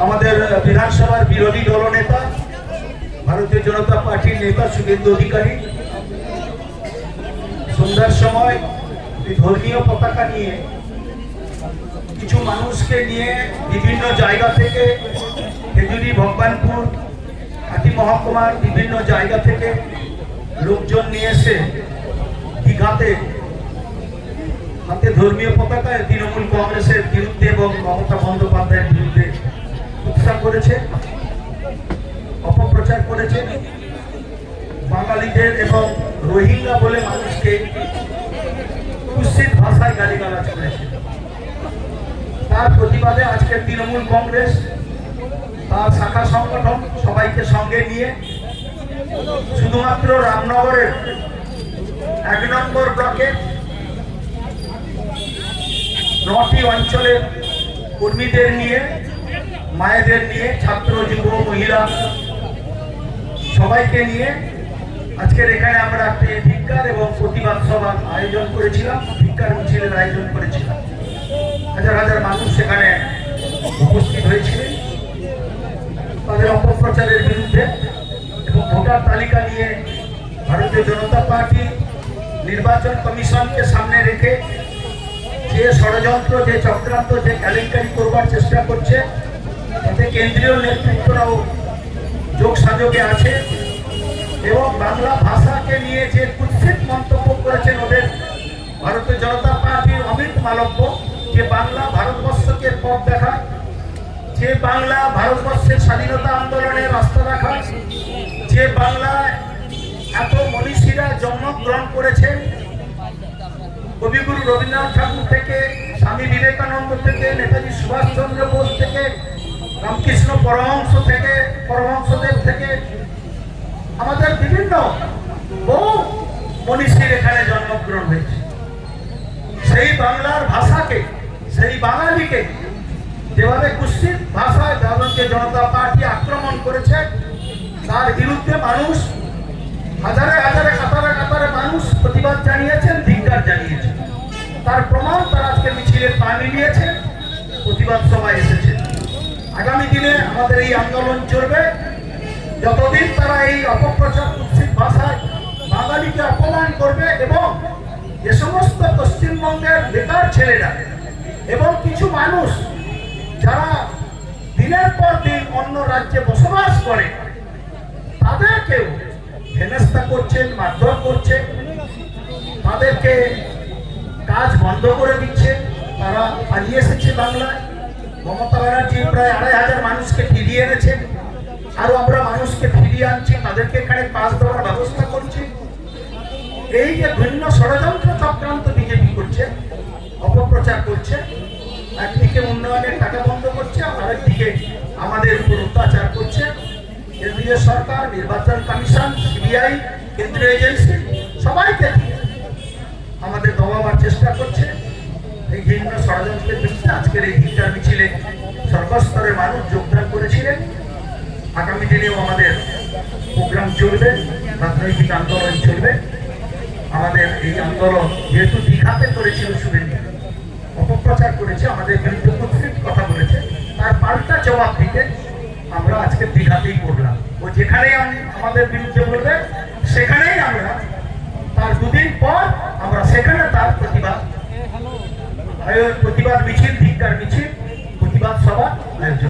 আমাদের বিধানসভার বিরোধী দলনেতা ভারতীয় জনতা পার্টির নেতা শুভেন্দু অধিকারী সন্ধ্যার সময় ধর্মীয় পতাকা নিয়ে কিছু মানুষকে নিয়ে বিভিন্ন জায়গা থেকে খেজুরি, ভগবানপুর, হাতি মহকুমার বিভিন্ন জায়গা থেকে লোকজন নিয়ে এসে দীঘাতে হাতে ধর্মীয় পতাকায় তৃণমূল কংগ্রেসের বিরুদ্ধে এবং মমতা বন্দ্যোপাধ্যায়ের বিরুদ্ধে উৎসাহ করেছে, অপপ্রচার করেছে, বাঙালিদের এবং রোহিঙ্গা বলে মানুষকে কুৎসিত ভাষায় গালিগালাজ করেছে। তার প্রতিবাদে আজকে তৃণমূল কংগ্রেস তার শাখা সংগঠন সবাইকে সঙ্গে নিয়ে শুধুমাত্র রামনগরের 1 নম্বর ব্লকের 9টি অঞ্চলের কর্মীদের নিয়ে, মায়েদের নিয়ে, ছাত্র, যুব, মহিলা সবাইকে নিয়ে আজকের এখানে আমরা একটি ধিক্কার এবং প্রতিবাদ সভার আয়োজন করেছিলাম, ধিক্কার মিছিলের আয়োজন করেছিলাম। হাজার হাজার মানুষ সেখানে উপস্থিত হয়েছিলেন তাদের অপপ্রচারের বিরুদ্ধে এবং ভোটার তালিকা নিয়ে ভারতীয় জনতা পার্টি নির্বাচন কমিশনকে সামনে রেখে যে ষড়যন্ত্র, যে চক্রান্ত, যে কেলেঙ্কারি করবার চেষ্টা করছে তাতে কেন্দ্রীয় নেতৃত্বরাও যোগ সাজগে আছে এবং বাংলা ভাষাকে নিয়ে যে কুৎসিত মন্তব্য করেছেন ওদের ভারতীয় জনতা পার্টির অমিত মালব্য, যে বাংলা ভারতবর্ষকে পথ দেখায়, যে বাংলা ভারতবর্ষের স্বাধীনতা আন্দোলনের রাস্তা দেখায়, যে বাংলায় এত মনীষীরা জন্মগ্রহণ করেছেন, কবিগুরু রবীন্দ্রনাথ ঠাকুর থেকে, স্বামী বিবেকানন্দ থেকে, নেতাজি সুভাষচন্দ্র বোস থেকে, রামকৃষ্ণ পরমহংসদেব থেকে আমাদের বিভিন্ন বহু মনীষীর এখানে জন্মগ্রহণ হয়েছে। সেই বাংলার ভাষাকে, সেই বাঙালিকে যেভাবে কুৎসিত ভাষায় ভারতীয় জনতা পার্টি আক্রমণ করেছে তার বিরুদ্ধে মানুষ হাজারে হাজারে কাতারে কাতারে মানুষ প্রতিবাদ জানিয়েছেন, ধিক্কার জানিয়েছেন। তার প্রমাণ তারা আজকে মিছিলের পা মিলিয়েছে, প্রতিবাদ সভায় এসেছে। আগামী দিনে আমাদের এই আন্দোলন চলবে যতদিন তারা এই অপপ্রচার, কুৎসিত ভাষায় বাঙালিকে অপমান করবে এবং যে সমস্ত পশ্চিমবঙ্গের বেকার ছেলেরা এবং কিছু মানুষ যারা দিনের পর দিন অন্য রাজ্যে বসবাস করে তাদেরকেও হেনস্থা করছেন, মারধর করছেন, তাদেরকে কাজ বন্ধ করে দিচ্ছে। তারা পালিয়ে এসেছে বাংলায়। মমতা ব্যানার্জি প্রায় 2,500 মানুষকে ফিরিয়ে এনেছেন, আরো আমরা মানুষকে ফিরিয়ে আনছি, তাদেরকে এখানে কাজ দেওয়ার ব্যবস্থা করছি। এই যে ভিন্ন ষড়যন্ত্র চক্রান্ত বিজেপি করছে, অপপ্রচার করছে, একদিকে উন্নয়নের টাকা বন্ধ করছে, আরেকদিকে আমাদের উপর অত্যাচার করছে। কেন্দ্রীয় সরকার, নির্বাচন কমিশন, সিবিআই, কেন্দ্রীয় এজেন্সি সবাইকে আমাদের দমাবার চেষ্টা করছে। এই ভিন্ন ষড়যন্ত্রের বিরুদ্ধে আজকের এই ধিক্কার মিছিলে সর্বস্তরের মানুষ যোগদান করেছিলেন। আগামী দিনেও আমাদের প্রোগ্রাম চলবে, রাজনৈতিক আন্দোলন চলবে। আমাদের এই আন্দোলন যেহেতু দীঘাতে করেছিল, শুভেন্দু অপপ্রচার করেছে, আমাদের বিরুদ্ধে কুৎসিত কথা বলেছে, তার পাল্টা জবাব দিতে আমরা আজকে দীঘাতেই করলাম। ও যেখানেই আমাদের বিরুদ্ধে বলবে সেখানেই আমরা তার 2 দিন পর আমরা সেখানে তার প্রতিবাদ মিছিল, ধিক্কার মিছিল, প্রতিবাদ সভা আয়োজন